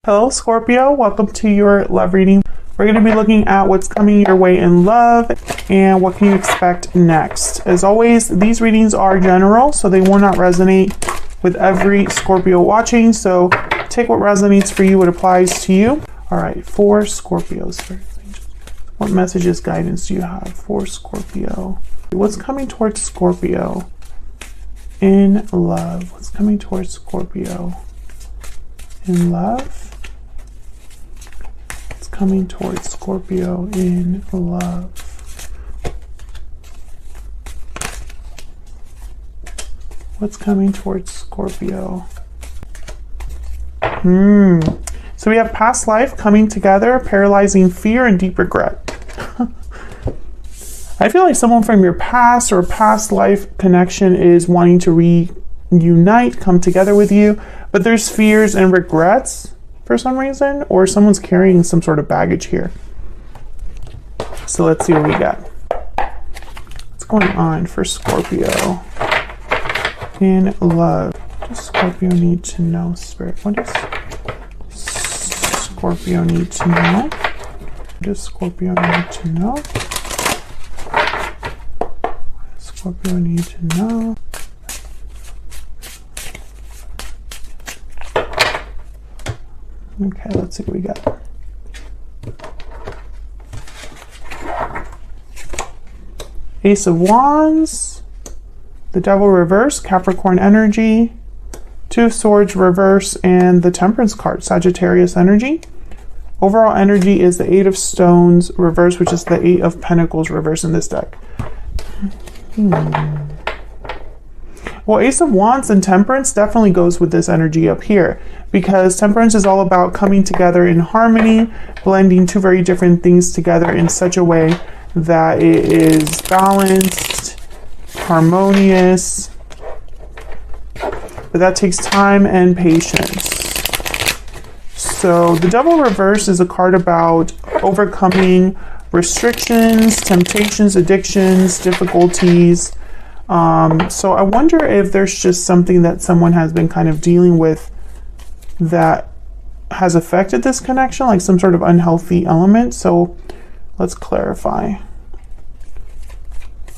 Hello Scorpio, welcome to your love reading. We're going to be looking at what's coming your way in love and what can you expect next. As always, these readings are general, so they will not resonate with every Scorpio watching. So take what resonates for you, what applies to you. All right, for Scorpios, what messages, guidance do you have for Scorpio? What's coming towards Scorpio in love? What's coming towards Scorpio in love? Coming towards Scorpio in love. What's coming towards Scorpio? So we have past life coming together, paralyzing fear and deep regret. I feel like someone from your past or past life connection is wanting to reunite, come together with you, but there's fears and regrets for some reason, or someone's carrying some sort of baggage here. So let's see what we got. What's going on for Scorpio in love? What does Scorpio need to know, Spirit? What does Scorpio need to know? What does Scorpio need to know? What does Scorpio need to know? Okay, let's see what we got. Ace of Wands, the Devil reverse, Capricorn energy, Two of Swords reverse, and the Temperance card, Sagittarius energy. Overall energy is the Eight of Stones reverse, which is the Eight of Pentacles reverse in this deck. Well, Ace of Wands and Temperance definitely goes with this energy up here, because Temperance is all about coming together in harmony, blending two very different things together in such a way that it is balanced, harmonious, but that takes time and patience. So the Devil reverse is a card about overcoming restrictions, temptations, addictions, difficulties. So I wonder if there's just something that someone has been kind of dealing with that has affected this connection, like some sort of unhealthy element. So let's clarify.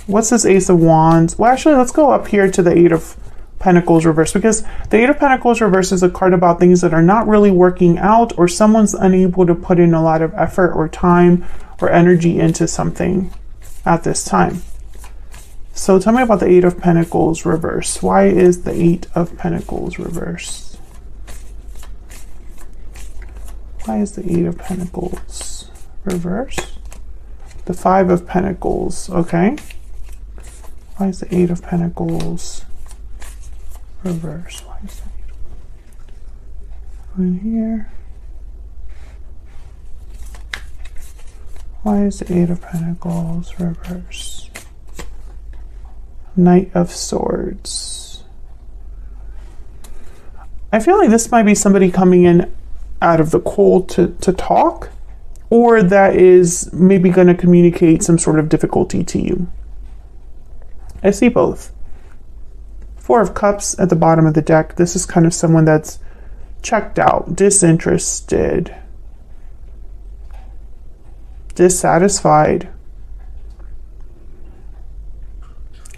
What's this Ace of Wands? Well, actually, let's go up here to the Eight of Pentacles reverse, because the Eight of Pentacles reverse is a card about things that are not really working out, or someone's unable to put in a lot of effort or time or energy into something at this time. So tell me about the Eight of Pentacles reverse. Why is the Eight of Pentacles reverse? Why is the Eight of Pentacles reverse? The Five of Pentacles, okay. Why is the Eight of Pentacles reverse? Why is that in here? Why is the Eight of Pentacles reverse? Knight of Swords. I feel like this might be somebody coming in out of the cold to talk, or that is maybe going to communicate some sort of difficulty to you. I see both. Four of Cups at the bottom of the deck. This is kind of someone that's checked out, disinterested, dissatisfied.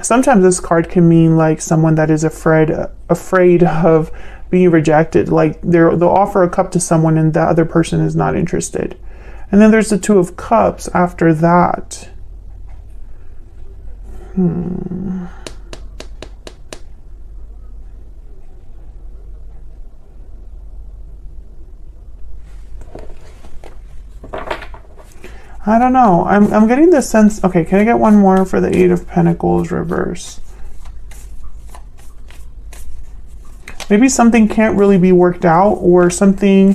Sometimes this card can mean like someone that is afraid of being rejected. Like they'll offer a cup to someone and the other person is not interested. And then there's the Two of Cups after that. I don't know. I'm getting this sense. Okay, can I get one more for the Eight of Pentacles reverse? Maybe something can't really be worked out, or someone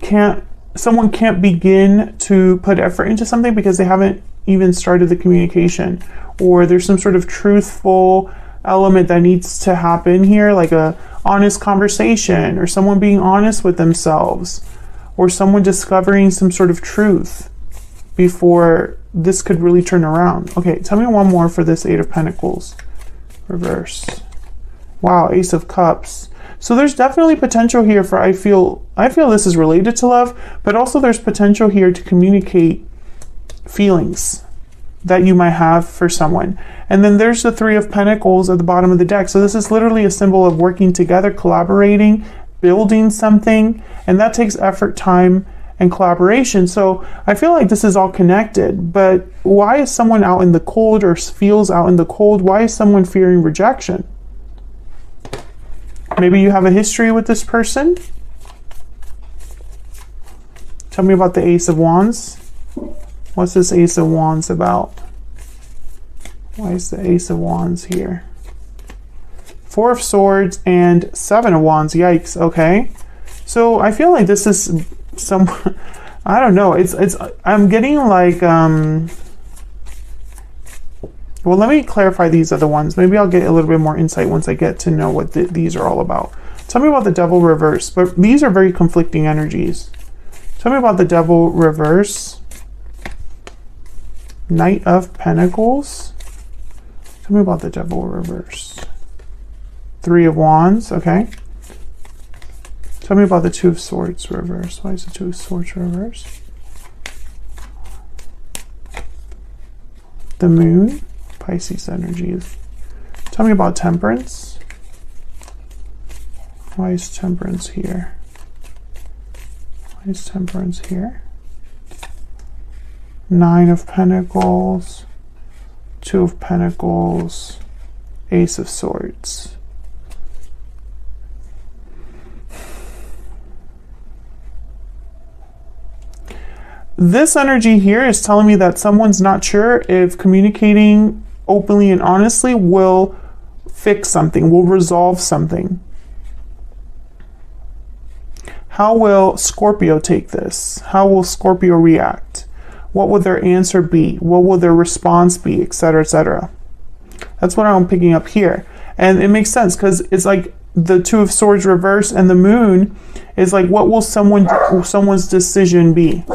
can't begin to put effort into something because they haven't even started the communication, or there's some sort of truthful element that needs to happen here, like a honest conversation, or someone being honest with themselves, or someone discovering some sort of truth before this could really turn around. Okay, tell me one more for this Eight of Pentacles reverse. Wow, Ace of Cups. So there's definitely potential here for, I feel this is related to love, but also there's potential here to communicate feelings that you might have for someone. And then there's the Three of Pentacles at the bottom of the deck. So this is literally a symbol of working together, collaborating, building something, and that takes effort, time, and collaboration. So I feel like this is all connected. But why is someone out in the cold or feels out in the cold? Why is someone fearing rejection? Maybe you have a history with this person. Tell me about the Ace of Wands. What's this Ace of Wands about? Why is the Ace of Wands here? Four of Swords and Seven of Wands. Yikes. Okay. So I feel like this is some, I don't know. I'm getting like, well, let me clarify these other ones. Maybe I'll get a little bit more insight once I get to know what these are all about. Tell me about the Devil reverse, but these are very conflicting energies. Tell me about the Devil reverse. Knight of Pentacles. Tell me about the Devil reverse. Three of Wands, okay. Tell me about the Two of Swords reverse. Why is the Two of Swords reverse? The Moon, Pisces energies. Tell me about Temperance. Why is Temperance here? Why is Temperance here? Nine of Pentacles, Two of Pentacles, Ace of Swords. This energy here is telling me that someone's not sure if communicating openly and honestly will fix something, will resolve something. How will Scorpio take this? How will Scorpio react? What will their answer be? What will their response be? Etc., etc. That's what I'm picking up here. And it makes sense because it's like the Two of Swords reverse and the Moon is like, what will someone's decision be?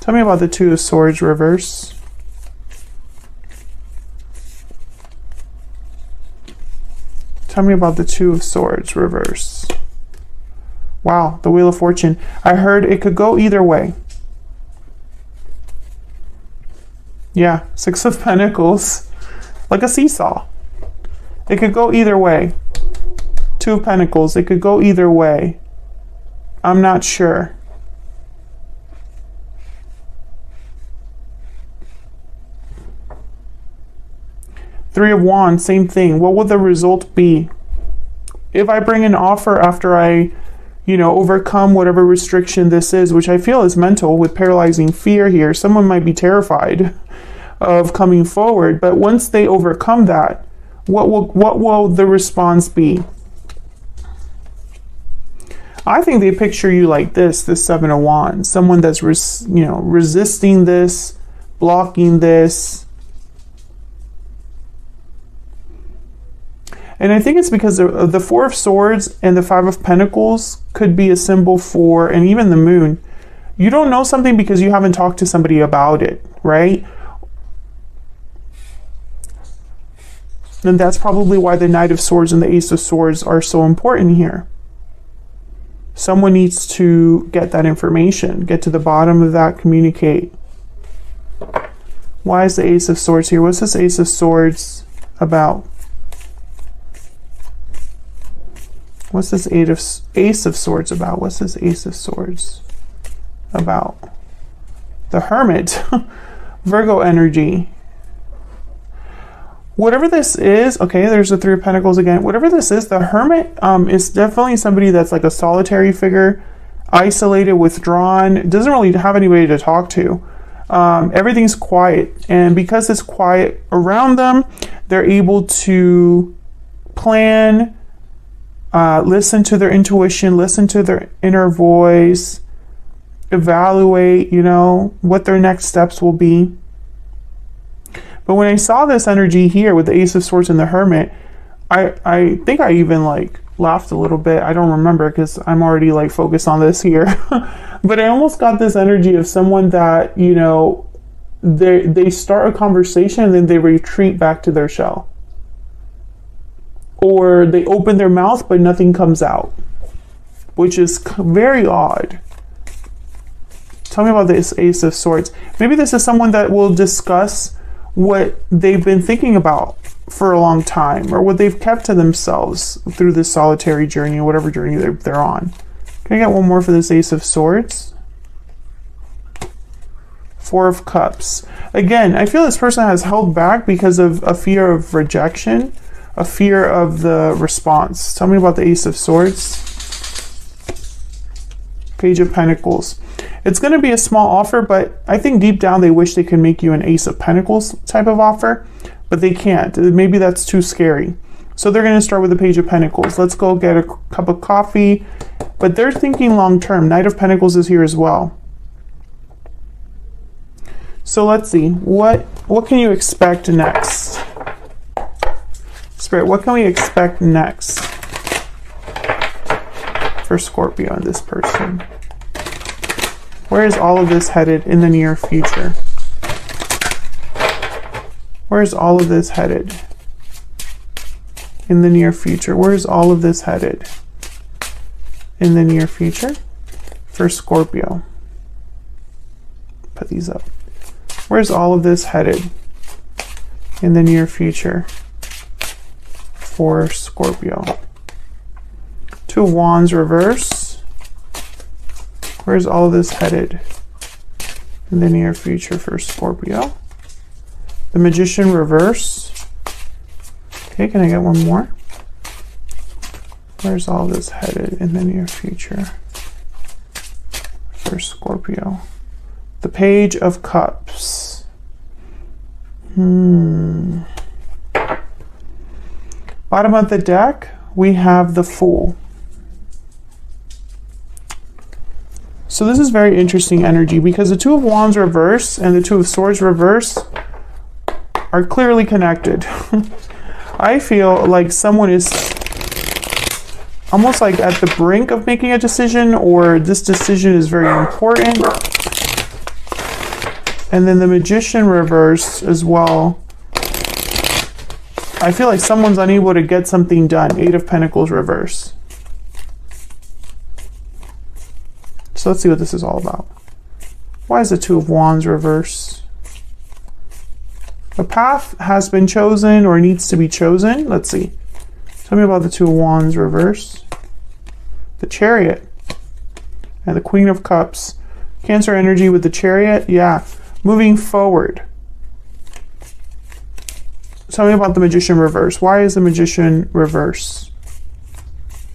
Tell me about the Two of Swords reverse. Tell me about the Two of Swords reverse. Wow, the Wheel of Fortune. I heard it could go either way. Yeah, Six of Pentacles. Like a seesaw. It could go either way. Two of Pentacles. It could go either way. I'm not sure. Three of Wands, same thing. What will the result be? If I bring an offer after I, overcome whatever restriction this is, which I feel is mental with paralyzing fear here, someone might be terrified of coming forward, but once they overcome that, what will the response be? I think they picture you like this Seven of Wands, someone that's resisting this, blocking this. And I think it's because the Four of Swords and the Five of Pentacles could be a symbol for, and even the Moon. You don't know something because you haven't talked to somebody about it, right? And that's probably why the Knight of Swords and the Ace of Swords are so important here. Someone needs to get that information, get to the bottom of that, communicate. Why is the Ace of Swords here? What's this Ace of Swords about? What's this Ace of Swords about? What's this Ace of Swords about? The Hermit. Virgo energy. Whatever this is, okay, there's the Three of Pentacles again. Whatever this is, the Hermit is definitely somebody that's like a solitary figure, isolated, withdrawn, doesn't really have anybody to talk to. Everything's quiet. And because it's quiet around them, they're able to plan, listen to their intuition, listen to their inner voice, evaluate, what their next steps will be. But when I saw this energy here with the Ace of Swords and the Hermit, I think I even laughed a little bit. I don't remember because I'm already focused on this here. But I almost got this energy of someone that, they start a conversation and then they retreat back to their shell. or they open their mouth but nothing comes out, which is very odd. Tell me about this Ace of Swords. Maybe this is someone that will discuss what they've been thinking about for a long time, or what they've kept to themselves through this solitary journey, or whatever journey they're on. Can I get one more for this Ace of Swords? Four of Cups. Again, I feel this person has held back because of a fear of rejection, a fear of the response. Tell me about the Ace of Swords. Page of Pentacles. It's going to be a small offer, but I think deep down they wish they could make you an Ace of Pentacles type of offer, but they can't. Maybe that's too scary. So they're going to start with the Page of Pentacles. Let's go get a cup of coffee. But they're thinking long term. Knight of Pentacles is here as well. So let's see. What can you expect next? Spirit, what can we expect next for Scorpio and this person? Where is all of this headed in the near future? Where is all of this headed in the near future? Where is all of this headed in the near future for Scorpio? Put these up. Where's all of this headed in the near future for Scorpio? Two of Wands reverse. Where's all of this headed in the near future for Scorpio? The Magician reverse. Okay, can I get one more? Where's all this headed in the near future for Scorpio? The Page of Cups. Bottom of the deck, we have the Fool. So this is very interesting energy because the Two of Wands reverse and the Two of Swords reverse are clearly connected. I feel like someone is almost like at the brink of making a decision, or this decision is very important. And then the Magician reverse as well. I feel like someone's unable to get something done. Eight of Pentacles reverse. So let's see what this is all about. Why is the Two of Wands reverse? A path has been chosen or needs to be chosen. Let's see. Tell me about the Two of Wands reverse. The Chariot and the Queen of Cups. Cancer energy with the Chariot. Yeah. Moving forward. Tell me about the Magician reverse. Why is the Magician reverse?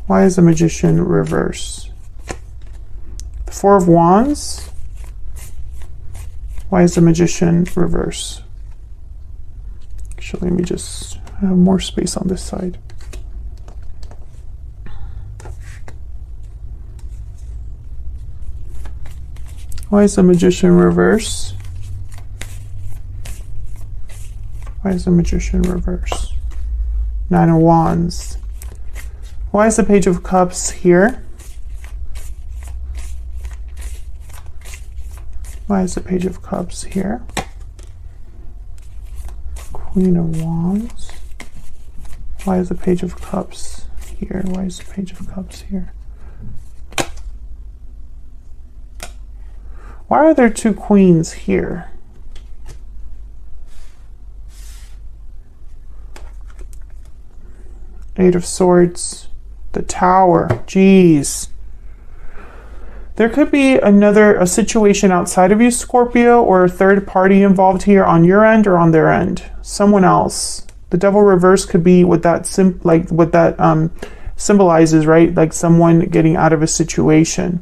Why is the Magician reverse? The Four of Wands. Why is the Magician reverse? Actually, let me just have more space on this side. Why is the Magician reverse? Why is the Magician reverse? Nine of Wands. Why is the Page of Cups here? Why is the Page of Cups here? Queen of Wands. Why is the Page of Cups here? Why is the Page of Cups here? Why are there two queens here? Eight of Swords. The Tower. Jeez. There could be a situation outside of you, Scorpio, or a third party involved here on your end or on their end. Someone else. The Devil reverse could be what that symbolizes, right? Like someone getting out of a situation.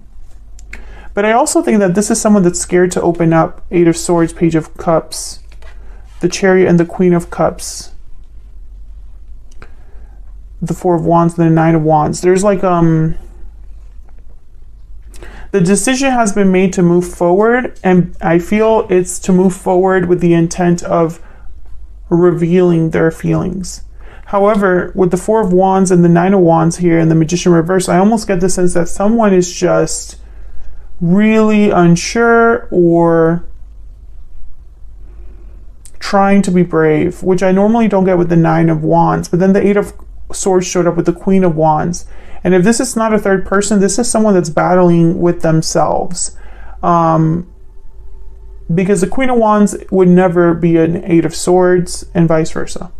But I also think that this is someone that's scared to open up. Eight of Swords, Page of Cups, the Chariot, and the Queen of Cups. The Four of Wands, and the Nine of Wands. There's like the decision has been made to move forward, and I feel it's to move forward with the intent of revealing their feelings. However, with the Four of Wands and the Nine of Wands here and the Magician reverse, I almost get the sense that someone is just really unsure or trying to be brave, which I normally don't get with the Nine of Wands. But then the Eight of Swords showed up with the Queen of Wands. And if this is not a third person, this is someone that's battling with themselves. Because the Queen of Wands would never be an Eight of Swords and vice versa.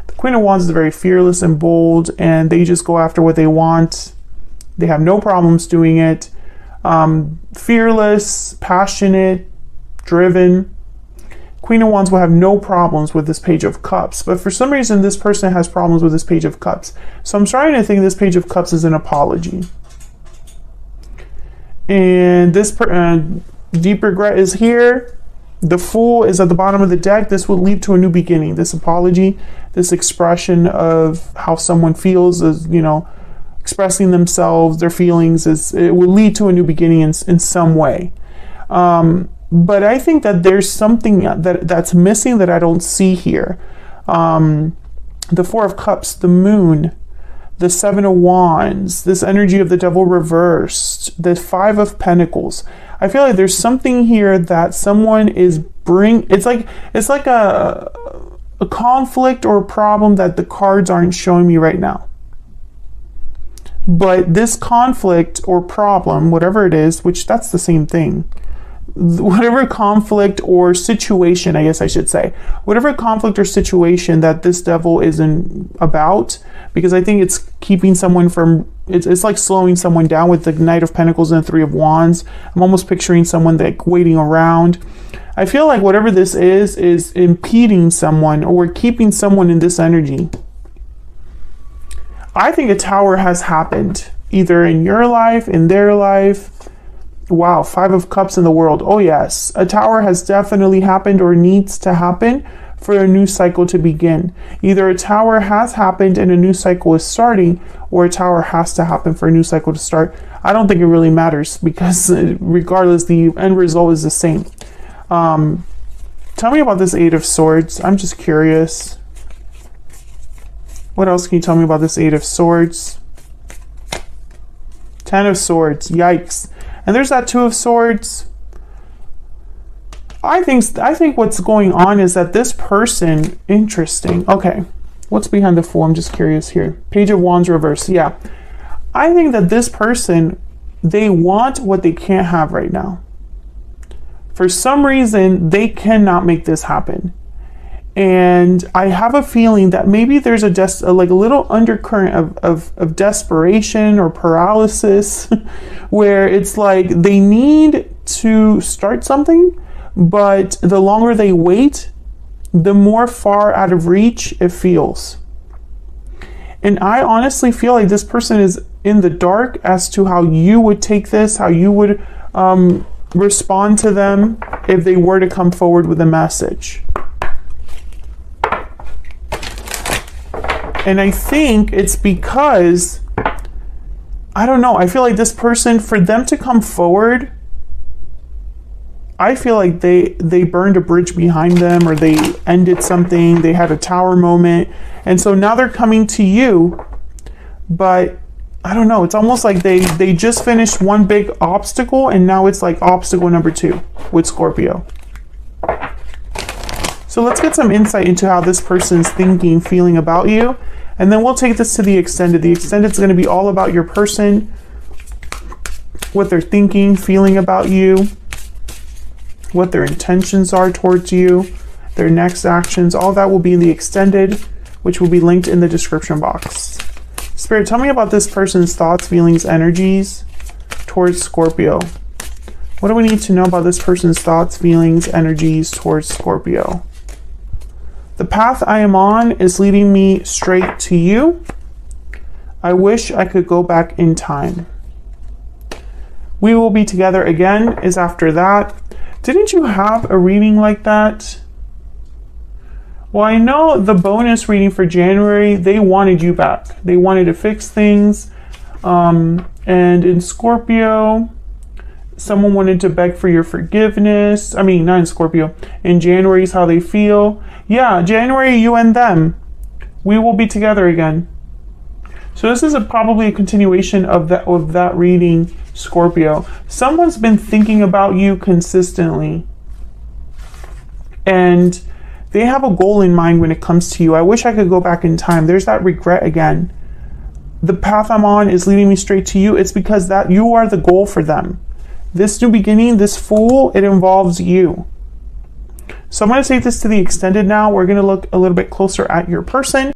The Queen of Wands is very fearless and bold, and they just go after what they want. They have no problems doing it. Fearless, passionate, driven. Queen of Wands will have no problems with this Page of Cups, but for some reason this person has problems with this Page of Cups. So I'm starting to think this Page of Cups is an apology. And this deep regret is here. The Fool is at the bottom of the deck. This will lead to a new beginning. This apology, this expression of how someone feels, is, you know, expressing themselves, their feelings, it will lead to a new beginning in some way. But I think that there's something that's missing that I don't see here. The Four of Cups, the Moon, the Seven of Wands, this energy of the Devil reversed, the Five of Pentacles. I feel like there's something here that someone is it's like a conflict or a problem that the cards aren't showing me right now. But this conflict or problem, whatever it is, which that's the same thing, whatever conflict or situation, I guess I should say, whatever conflict or situation that this devil is about, because I think it's keeping someone from, it's like slowing someone down with the Knight of Pentacles and the Three of Wands. I'm almost picturing someone like waiting around. I feel like whatever this is impeding someone or keeping someone in this energy. I think a tower has happened, either in your life, in their life. Wow, Five of Cups in the World. Oh yes, a tower has definitely happened or needs to happen for a new cycle to begin. Either a tower has happened and a new cycle is starting, or a tower has to happen for a new cycle to start. I don't think it really matters, because regardless, the end result is the same. Tell me about this Eight of Swords. I'm just curious. What else can you tell me about this Eight of Swords? Ten of Swords. Yikes. And there's that Two of Swords. I think what's going on is that this person, interesting. Okay. What's behind the Fool? I'm just curious here. Page of Wands reverse. Yeah. I think that this person, they want what they can't have right now. For some reason, they cannot make this happen. And I have a feeling that maybe there's a little undercurrent of desperation or paralysis where it's like they need to start something, but the longer they wait, the more far out of reach it feels. And I honestly feel like this person is in the dark as to how you would take this, how you would respond to them if they were to come forward with a message. And I think it's because, I don't know, I feel like this person, for them to come forward, I feel like they burned a bridge behind them, or they ended something, they had a tower moment, and so now they're coming to you, but I don't know, it's almost like they just finished one big obstacle, and now it's like obstacle number 2 with Scorpio. So let's get some insight into how this person's thinking, feeling about you. And then we'll take this to the extended. The extended is going to be all about your person, what they're thinking, feeling about you, what their intentions are towards you, their next actions. All that will be in the extended, which will be linked in the description box. Spirit, tell me about this person's thoughts, feelings, energies towards Scorpio. What do we need to know about this person's thoughts, feelings, energies towards Scorpio? The path I am on is leading me straight to you. I wish I could go back in time. We will be together again is after that. Didn't you have a reading like that? Well, I know the bonus reading for January, they wanted you back. They wanted to fix things. And in Scorpio, someone wanted to beg for your forgiveness. I mean, not in Scorpio. In January is how they feel. Yeah, January, you and them. We will be together again. So this is probably a continuation of that reading, Scorpio. Someone's been thinking about you consistently. And they have a goal in mind when it comes to you. I wish I could go back in time. There's that regret again. the path I'm on is leading me straight to you, it's because that you are the goal for them. This new beginning, this Fool, it involves you. So I'm going to take this to the extended now. We're going to look a little bit closer at your person.